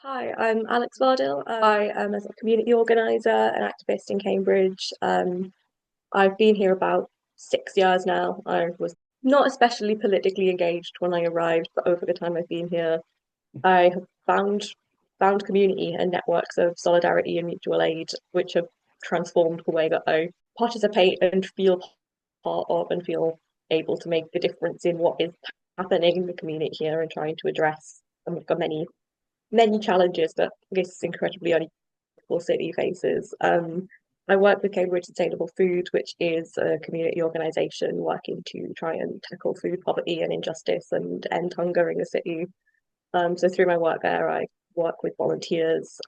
Hi, I'm Alex Vardill. I am a community organiser and activist in Cambridge. I've been here about 6 years now. I was not especially politically engaged when I arrived, but over the time I've been here, I have found community and networks of solidarity and mutual aid, which have transformed the way that I participate and feel part of and feel able to make a difference in what is happening in the community here and trying to address some of the many challenges that this incredibly unequal city faces. I work with Cambridge Sustainable Food, which is a community organisation working to try and tackle food poverty and injustice and end hunger in the city. So through my work there, I work with volunteers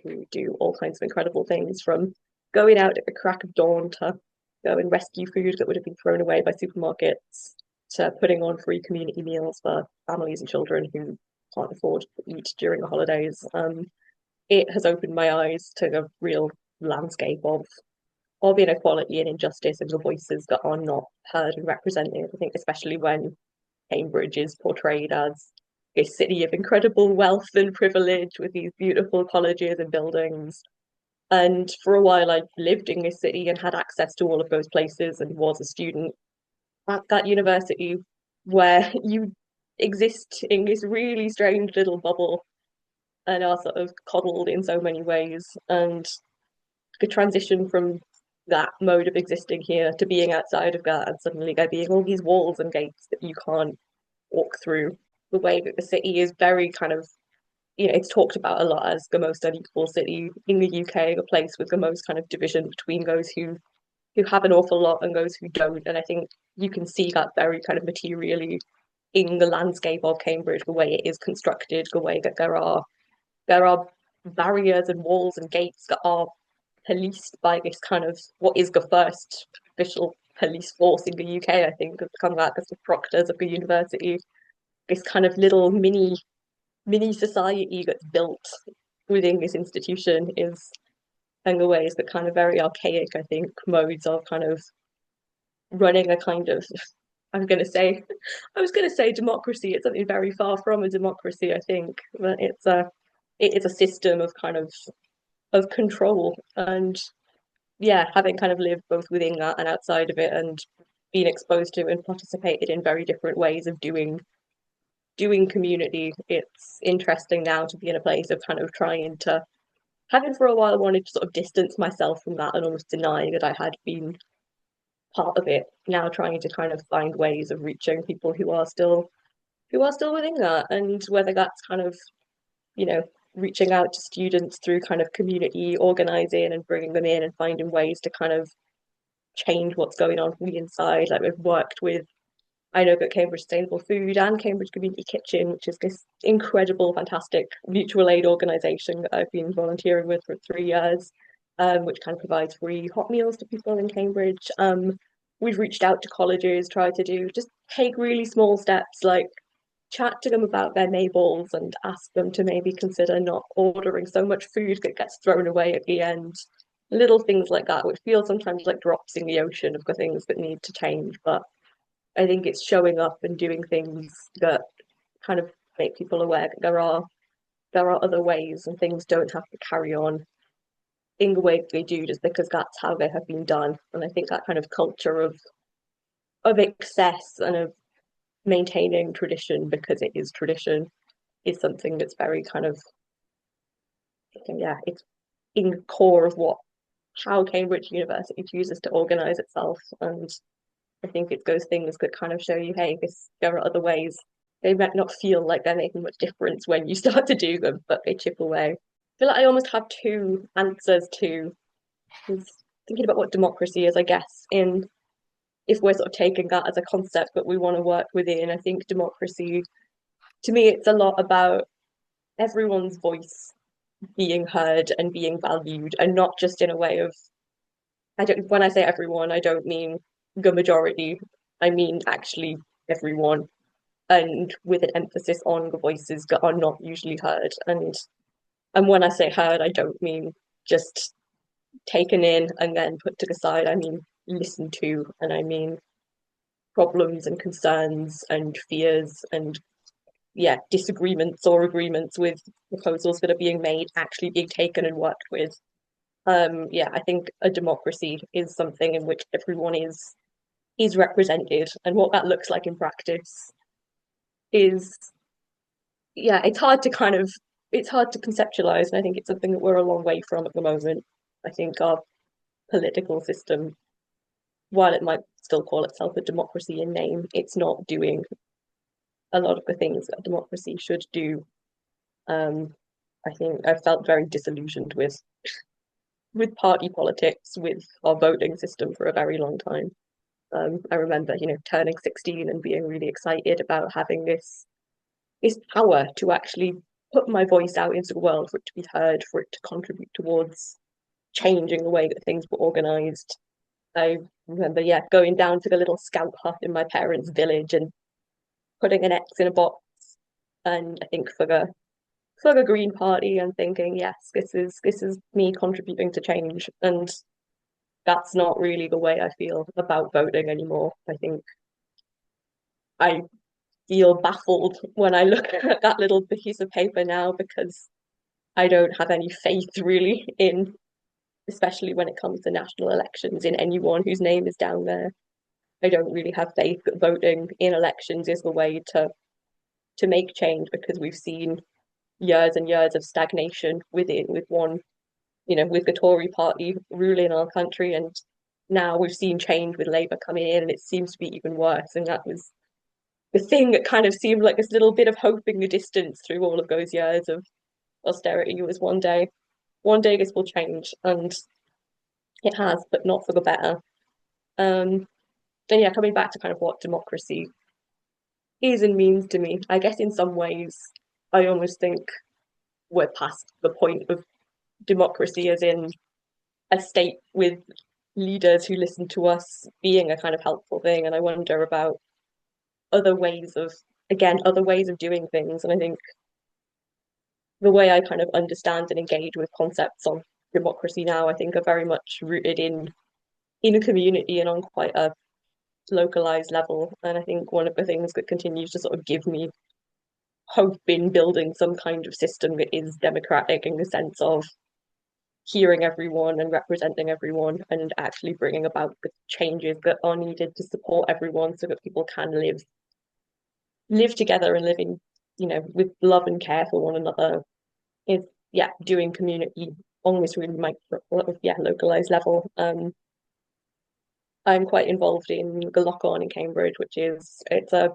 who do all kinds of incredible things, from going out at the crack of dawn to go and rescue food that would have been thrown away by supermarkets, to putting on free community meals for families and children who can't afford to eat during the holidays. It has opened my eyes to the real landscape of inequality and injustice and the voices that are not heard and represented. I think especially when Cambridge is portrayed as a city of incredible wealth and privilege with these beautiful colleges and buildings. And for a while, I lived in this city and had access to all of those places and was a student at that university where you exist in this really strange little bubble and are sort of coddled in so many ways. And the transition from that mode of existing here to being outside of that and suddenly there being all these walls and gates that you can't walk through. The way that the city is very kind of, it's talked about a lot as the most unequal city in the UK, the place with the most kind of division between those who have an awful lot and those who don't. And I think you can see that very kind of materially in the landscape of Cambridge, the way it is constructed, the way that there are barriers and walls and gates that are policed by this kind of what is the first official police force in the UK, I think, has become that as the proctors of the university. This kind of little mini society that's built within this institution is in the ways that kind of very archaic, I think, modes of kind of running a kind of I'm gonna say I was gonna say democracy. It's something very far from a democracy, I think. But it is a system of kind of control and yeah, having kind of lived both within that and outside of it and been exposed to and participated in very different ways of doing community, it's interesting now to be in a place of kind of trying to having for a while wanted to sort of distance myself from that and almost deny that I had been part of it. Now trying to kind of find ways of reaching people who are still within that, and whether that's kind of, you know, reaching out to students through kind of community organizing and bringing them in and finding ways to kind of change what's going on from the inside. Like we've worked with, I know that Cambridge Sustainable Food and Cambridge Community Kitchen, which is this incredible, fantastic mutual aid organisation that I've been volunteering with for 3 years, which kind of provides free hot meals to people in Cambridge. We've reached out to colleges, tried to do just take really small steps, like chat to them about their neighbours and ask them to maybe consider not ordering so much food that gets thrown away at the end. Little things like that, which feel sometimes like drops in the ocean of the things that need to change. But I think it's showing up and doing things that kind of make people aware that there are other ways and things don't have to carry on in the way that they do just because that's how they have been done. And I think that kind of culture of excess and of maintaining tradition because it is tradition is something that's very kind of, yeah, it's in the core of what how Cambridge University chooses to organize itself. And I think it's those things that kind of show you, hey, there are other ways. They might not feel like they're making much difference when you start to do them, but they chip away. I feel like I almost have two answers to is thinking about what democracy is, I guess, in if we're sort of taking that as a concept that we want to work within. I think democracy, to me, it's a lot about everyone's voice being heard and being valued, and not just in a way of I don't when I say everyone, I don't mean the majority. I mean actually everyone, and with an emphasis on the voices that are not usually heard. And when I say heard, I don't mean just taken in and then put to the side. I mean listened to, and I mean problems and concerns and fears and yeah, disagreements or agreements with proposals that are being made actually being taken and worked with. Yeah, I think a democracy is something in which everyone is represented, and what that looks like in practice is, yeah, it's hard to conceptualize, and I think it's something that we're a long way from at the moment. I think our political system, while it might still call itself a democracy in name, it's not doing a lot of the things that a democracy should do. Um, I think I've felt very disillusioned with party politics, with our voting system for a very long time. I remember, turning 16 and being really excited about having this power to actually put my voice out into the world, for it to be heard, for it to contribute towards changing the way that things were organized. I remember, yeah, going down to the little scout hut in my parents' village and putting an X in a box. And I think for the Green Party, and thinking, yes, this is me contributing to change. And that's not really the way I feel about voting anymore. I think I feel baffled when I look at that little piece of paper now, because I don't have any faith really in, especially when it comes to national elections, in anyone whose name is down there. I don't really have faith that voting in elections is the way to make change, because we've seen years and years of stagnation with one, with the Tory party ruling our country, and now we've seen change with Labour coming in, and it seems to be even worse. And that was the thing that kind of seemed like this little bit of hope in the distance through all of those years of austerity, was one day this will change, and it has, but not for the better. Um, then yeah, coming back to kind of what democracy is and means to me, I guess in some ways, I almost think we're past the point of democracy as in a state with leaders who listen to us being a kind of helpful thing. And I wonder about other ways of, again, other ways of doing things. And I think the way I kind of understand and engage with concepts of democracy now, I think are very much rooted in a community and on quite a localized level. And I think one of the things that continues to sort of give me hope in building some kind of system that is democratic in the sense of hearing everyone and representing everyone, and actually bringing about the changes that are needed to support everyone so that people can live together and live in, with love and care for one another, is, yeah, doing community on this really micro, yeah, localized level. I'm quite involved in the Lock On in Cambridge, which is, it's a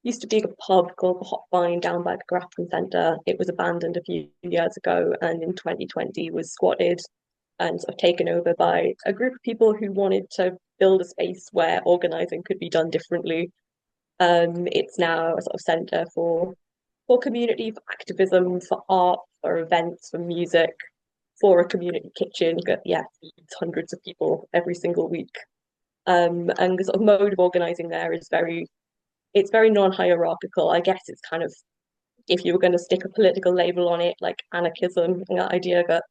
used to be a pub called the Hot Vine down by the Grafton Centre. It was abandoned a few years ago, and in 2020 was squatted and sort of taken over by a group of people who wanted to build a space where organising could be done differently. It's now a sort of centre for community, for activism, for art, for events, for music, for a community kitchen that, yeah, feeds hundreds of people every single week. And the sort of mode of organising there is it's very non-hierarchical. I guess it's kind of, if you were going to stick a political label on it, like anarchism, and that idea that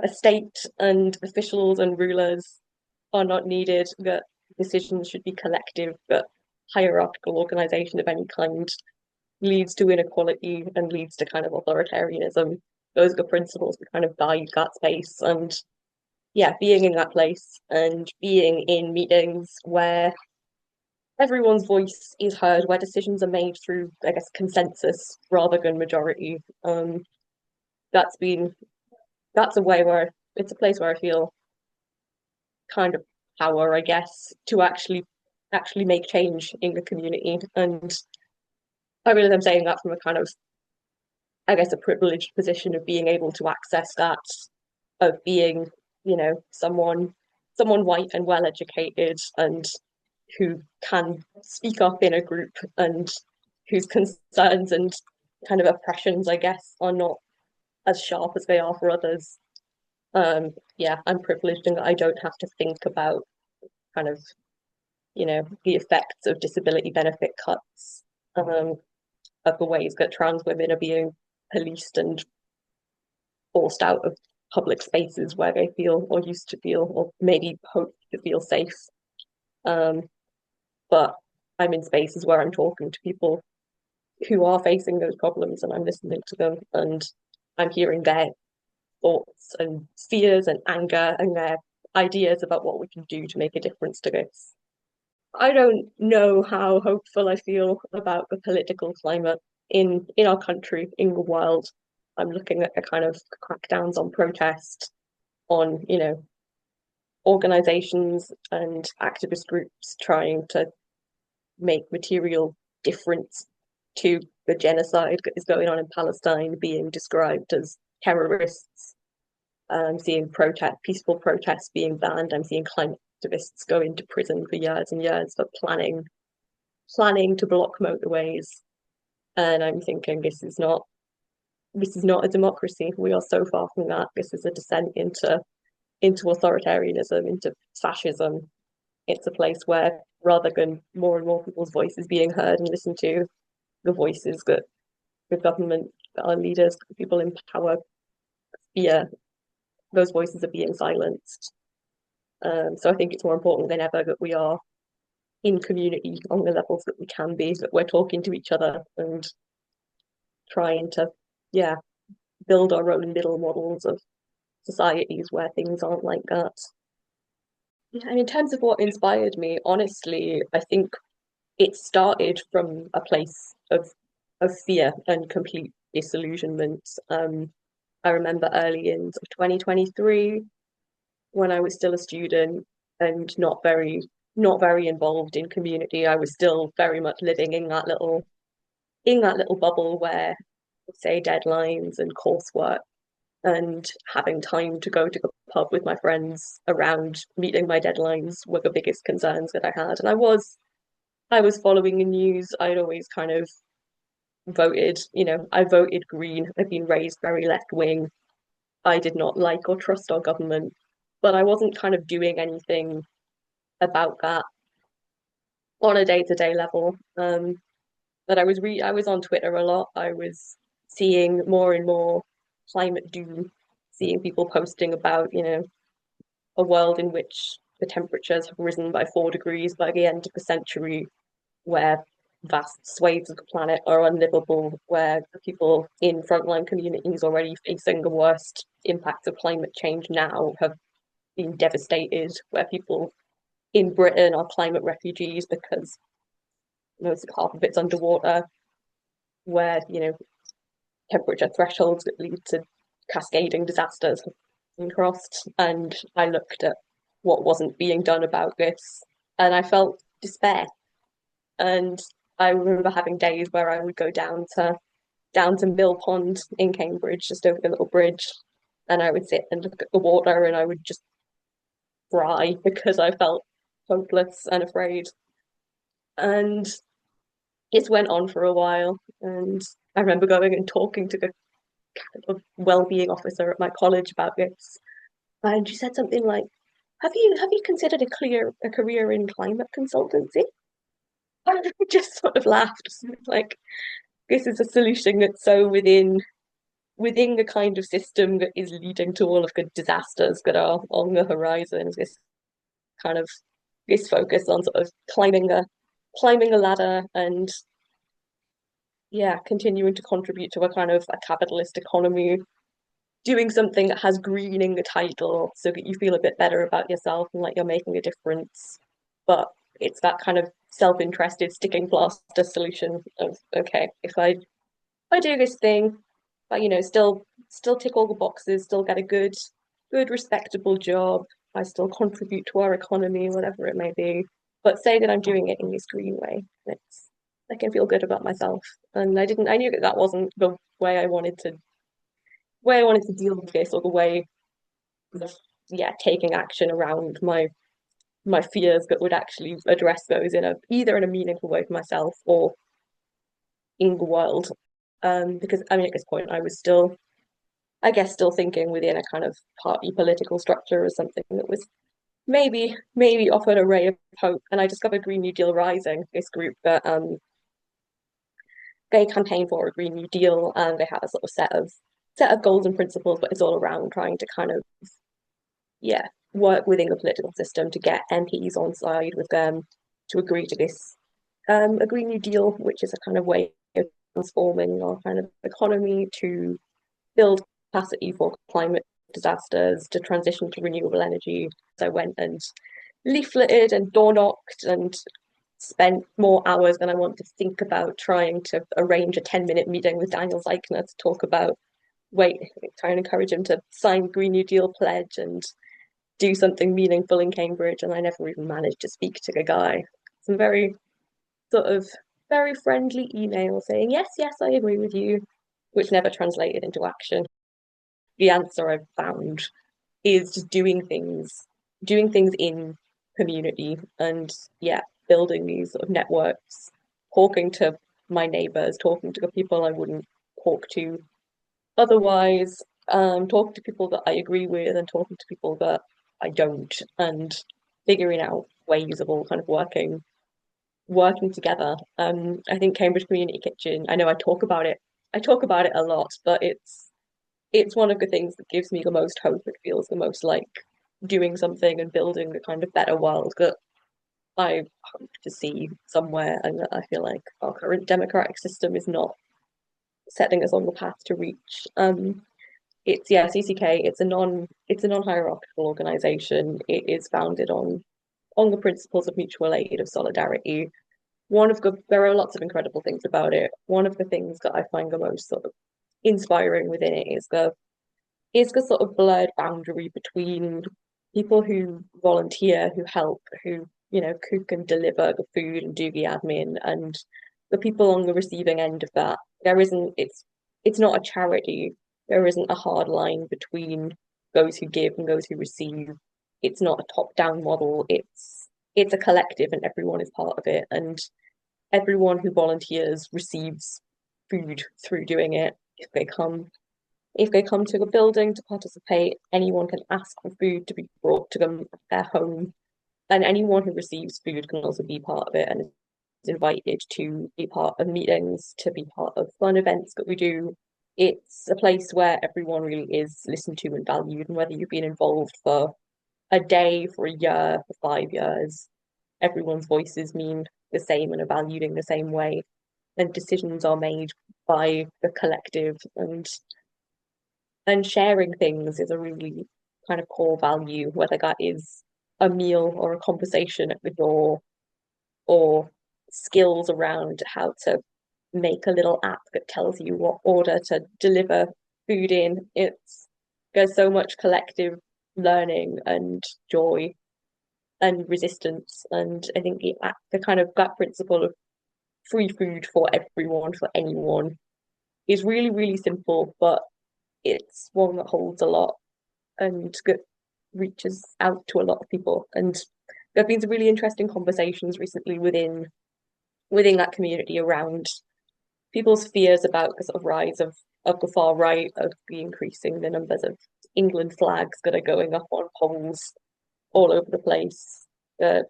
a state and officials and rulers are not needed, that decisions should be collective, that hierarchical organization of any kind leads to inequality and leads to kind of authoritarianism. Those are the principles that kind of guide that space. And yeah, being in that place and being in meetings where everyone's voice is heard, where decisions are made through, I guess, consensus rather than majority. That's been that's a way where it's a place where I feel kind of power, I guess, to actually make change in the community. And I realize I'm saying that from a kind of, I guess, a privileged position of being able to access that, of being, someone white and well educated, and who can speak up in a group, and whose concerns and kind of oppressions, I guess, are not as sharp as they are for others. Yeah, I'm privileged in that I don't have to think about kind of, the effects of disability benefit cuts, of the ways that trans women are being policed and forced out of public spaces where they feel, or used to feel, or maybe hope to feel safe. Um, but I'm in spaces where I'm talking to people who are facing those problems, and I'm listening to them, and I'm hearing their thoughts and fears and anger and their ideas about what we can do to make a difference to this. I don't know how hopeful I feel about the political climate in our country, in the world. I'm looking at the kind of crackdowns on protest, on, organizations and activist groups trying to make material difference to the genocide that is going on in Palestine being described as terrorists. I'm seeing peaceful protests being banned. I'm seeing climate activists go into prison for years and years for planning to block motorways. And I'm thinking this is not a democracy. We are so far from that. This is a descent into authoritarianism, into fascism. It's a place where rather than more and more people's voices being heard and listened to, the voices that the government, our leaders, people in power fear, those voices are being silenced. So I think it's more important than ever that we are in community on the levels that we can be, that we're talking to each other and trying to, yeah, build our own little models of societies where things aren't like that. And in terms of what inspired me, honestly, I think it started from a place of fear and complete disillusionment. I remember early in 2023 when I was still a student and not very involved in community. I was still very much living in that little bubble where, say, deadlines and coursework and having time to go to the pub with my friends around meeting my deadlines were the biggest concerns that I had. And I was following the news. I'd always kind of I voted Green. I've been raised very left wing. I did not like or trust our government, but I wasn't kind of doing anything about that on a day-to-day level. But I was on Twitter a lot. I was seeing more and more climate doom, seeing people posting about, a world in which the temperatures have risen by 4 degrees by the end of the century, where vast swathes of the planet are unlivable, where the people in frontline communities already facing the worst impacts of climate change now have been devastated, where people in Britain are climate refugees because most half of it's underwater, where, temperature thresholds that lead to cascading disasters have been crossed. And I looked at what wasn't being done about this and I felt despair. And I remember having days where I would go down to Mill Pond in Cambridge, just over the little bridge, and I would sit and look at the water and I would just cry because I felt hopeless and afraid. And it went on for a while. And I remember going and talking to the well-being officer at my college about this. And she said something like, have you considered a career in climate consultancy? And I just sort of laughed. Like, this is a solution that's so within the kind of system that is leading to all of the disasters that are on the horizon. This kind of this focus on sort of climbing a ladder and, yeah, continuing to contribute to a kind of a capitalist economy, doing something that has green in the title so that you feel a bit better about yourself and like you're making a difference. But it's that kind of self-interested sticking plaster solution of, okay, if I do this thing, but still tick all the boxes, still get a good respectable job, I still contribute to our economy, whatever it may be. But say that I'm doing it in this green way. I can feel good about myself. And I knew that wasn't the way I wanted to deal with this, or the way of, yeah, taking action around my fears that would actually address those either in a meaningful way for myself or in the world. Because I mean, at this point, I was still, I guess, still thinking within a kind of party political structure as something that was maybe offered a ray of hope. And I discovered Green New Deal Rising, this group that they campaign for a Green New Deal, and they have a sort of set of goals and principles, but it's all around trying to kind of, yeah, work within the political system to get MPs on side with them to agree to this a Green New Deal, which is a kind of way of transforming our kind of economy, to build capacity for climate disasters, to transition to renewable energy. So I went and leafleted and door knocked and spent more hours than I want to think about trying to arrange a 10-minute meeting with Daniel Zeichner to talk about trying to encourage him to sign Green New Deal pledge and do something meaningful in Cambridge. And I never even managed to speak to the guy. Some very sort of very friendly email saying, yes, yes, I agree with you, which never translated into action. The answer I've found is just doing things in community and yeah, building these sort of networks, talking to my neighbors, talking to the people I wouldn't talk to otherwise, talking to people that I agree with and talking to people that I don't, and figuring out ways of all kind of working together. I think Cambridge Community Kitchen, I know I talk about it a lot, but it's one of the things that gives me the most hope. It feels the most like doing something and building the kind of better world that I hope to see somewhere, and that I feel like our current democratic system is not setting us on the path to reach. It's yeah, CCK. It's a non-hierarchical organization. It is founded on the principles of mutual aid, of solidarity. There are lots of incredible things about it. One of the things that I find the most sort of inspiring within it is the sort of blurred boundary between people who volunteer, who help, who, cook and deliver the food and do the admin, and the people on the receiving end of that. It's not a charity. There isn't a hard line between those who give and those who receive. It's not a top-down model. It's a collective and everyone is part of it. And everyone who volunteers receives food through doing it. If they come to the building to participate, anyone can ask for food to be brought to them at their home. And anyone who receives food can also be part of it and is invited to be part of meetings, to be part of fun events that we do. It's a place where everyone really is listened to and valued, and whether you've been involved for a day, for a year, for 5 years, everyone's voices mean the same and are valued in the same way. And decisions are made by the collective, and sharing things is a really kind of core value, whether that is a meal or a conversation at the door or skills around how to make a little app that tells you what order to deliver food in. There's so much collective learning and joy and resistance. And I think the kind of that principle of free food for everyone, for anyone, is really, really simple, but it's one that holds a lot and reaches out to a lot of people. And there have been some really interesting conversations recently within that community around people's fears about the sort of rise of the far right, of the increasing the numbers of England flags that are going up on poles all over the place, the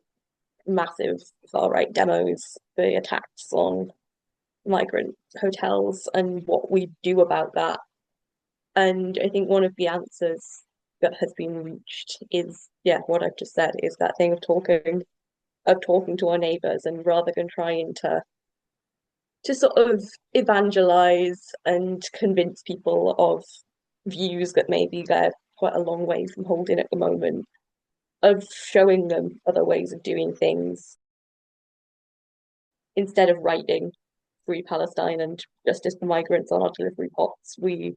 massive far right demos, the attacks on migrant hotels, and what we do about that. And I think one of the answers that has been reached is, yeah, what I've just said, is that thing of talking to our neighbours, and rather than trying to sort of evangelize and convince people of views that maybe they're quite a long way from holding at the moment, of showing them other ways of doing things instead of writing Free Palestine and Justice for Migrants on our delivery pots. We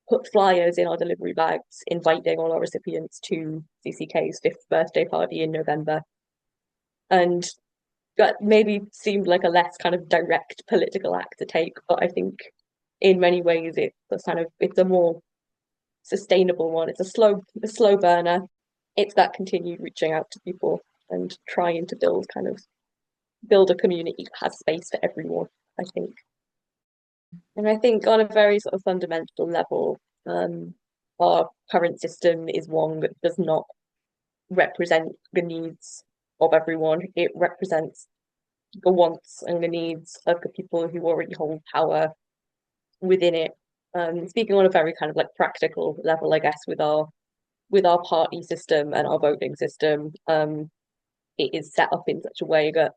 put flyers in our delivery bags inviting all our recipients to CCK's 5th birthday party in November. And that maybe seemed like a less kind of direct political act to take, but I think in many ways it's a more sustainable one. It's a slow burner. It's that continued reaching out to people and trying to build a community that has space for everyone, I think. And I think on a very sort of fundamental level, our current system is one that does not represent the needs of everyone. It represents the wants and the needs of the people who already hold power within it. Speaking on a very kind of like practical level, I guess, with our party system and our voting system, it is set up in such a way that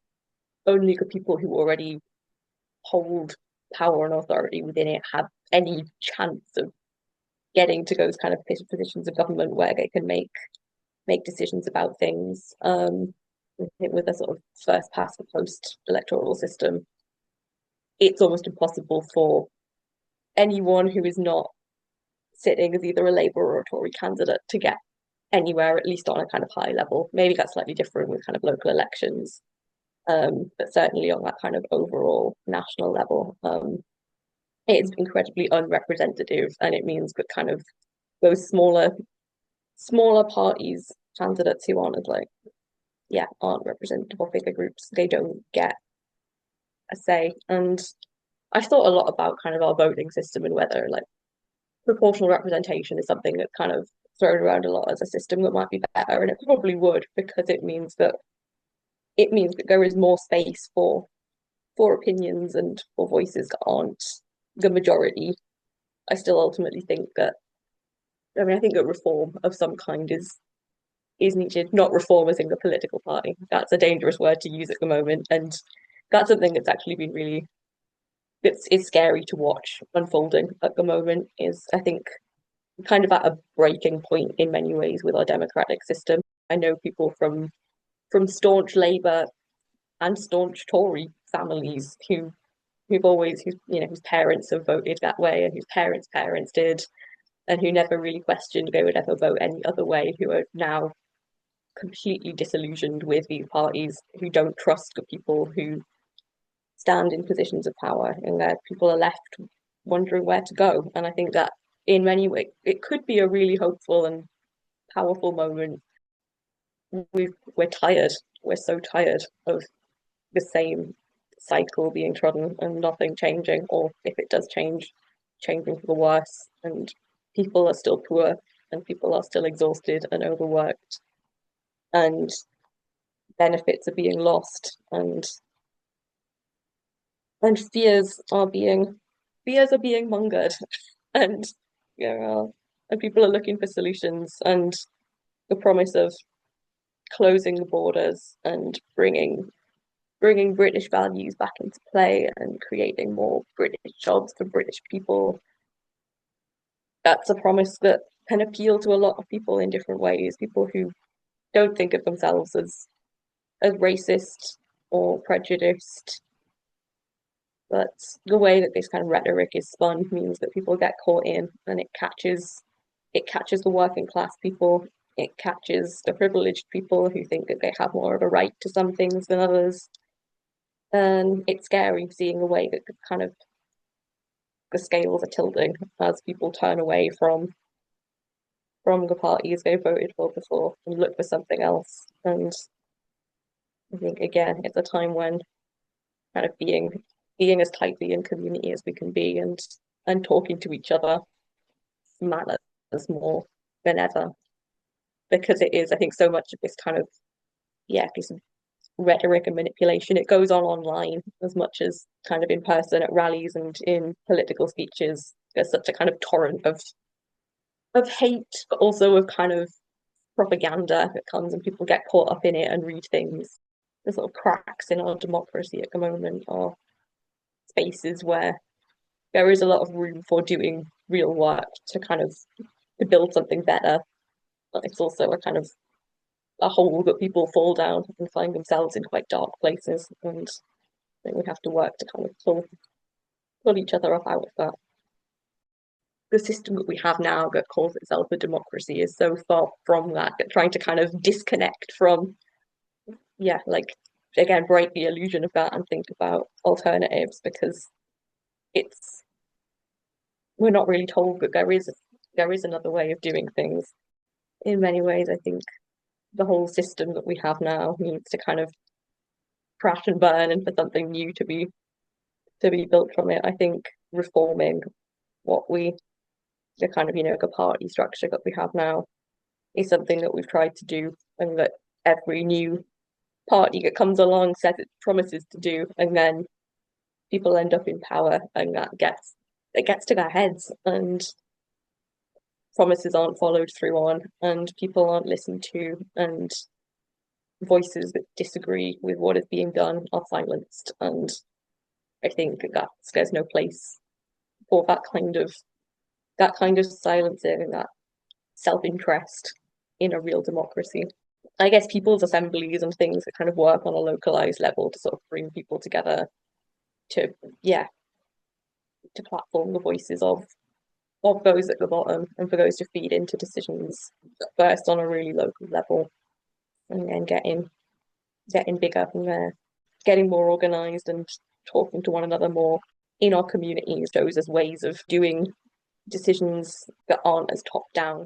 only the people who already hold power and authority within it have any chance of getting to those kind of positions of government where they can make decisions about things. I think with a sort of first past the post electoral system, it's almost impossible for anyone who is not sitting as either a Labour or a Tory candidate to get anywhere, at least on a kind of high level. Maybe that's slightly different with kind of local elections, but certainly on that kind of overall national level, it's incredibly unrepresentative, and it means that kind of those smaller parties, candidates who aren't as like, yeah, aren't representative of bigger groups, they don't get a say. And I've thought a lot about kind of our voting system and whether like proportional representation is something that's kind of thrown around a lot as a system that might be better, and it probably would, because it means that there is more space for opinions and for voices that aren't the majority. I still ultimately think that, I mean, I think that reform of some kind is needed, not reform as in the political party. That's a dangerous word to use at the moment, and that's something that's actually been really, it's scary to watch unfolding at the moment. Is, I think, kind of at a breaking point in many ways with our democratic system. I know people from staunch Labour and staunch Tory families whose parents have voted that way and whose parents did, and who never really questioned they would ever vote any other way, who are now completely disillusioned with these parties, who don't trust the people who stand in positions of power, and that people are left wondering where to go. And I think that in many ways it could be a really hopeful and powerful moment. We're tired. We're so tired of the same cycle being trodden and nothing changing, or if it does change, changing for the worse. And people are still poor, and people are still exhausted and overworked, and benefits are being lost, and fears are being mongered, and and people are looking for solutions, and the promise of closing the borders and bringing British values back into play and creating more British jobs for British people. That's a promise that can appeal to a lot of people in different ways, people who don't think of themselves as racist or prejudiced. But the way that this kind of rhetoric is spun means that people get caught in, and it catches the working class people, it catches the privileged people who think that they have more of a right to some things than others. And it's scary seeing the way that the scales are tilting as people turn away from the parties they voted for before and look for something else. And I think again, it's a time when kind of being as tightly in community as we can be, and talking to each other matters more than ever, because it is, I think, so much of this kind of, yeah, this rhetoric and manipulation, it goes on online as much as kind of in person at rallies and in political speeches. There's such a kind of torrent of hate, but also of kind of propaganda that comes, and people get caught up in it and read things. The sort of cracks in our democracy at the moment are spaces where there is a lot of room for doing real work to kind of to build something better. But it's also a kind of a hole that people fall down and find themselves in quite dark places, and I think we have to work to kind of pull each other up out of that. The system that we have now that calls itself a democracy is so far from that, trying to kind of disconnect from, yeah, like, again, break the illusion of that and think about alternatives, because it's we're not really told that there is another way of doing things. In many ways, I think the whole system that we have now needs to kind of crash and burn, and for something new to be built from it. I think reforming what the kind of, the party structure that we have now is something that we've tried to do, and that every new party that comes along says it promises to do, and then people end up in power, and it gets to their heads, and promises aren't followed through on, and people aren't listened to, and voices that disagree with what is being done are silenced. And I think there's no place for that kind of silencing and that self-interest in a real democracy. I guess people's assemblies and things that kind of work on a localized level to sort of bring people together to, yeah, to platform the voices of those at the bottom and for those to feed into decisions first on a really local level and then getting bigger from there, getting more organized and talking to one another more in our communities shows us ways of doing decisions that aren't as top down.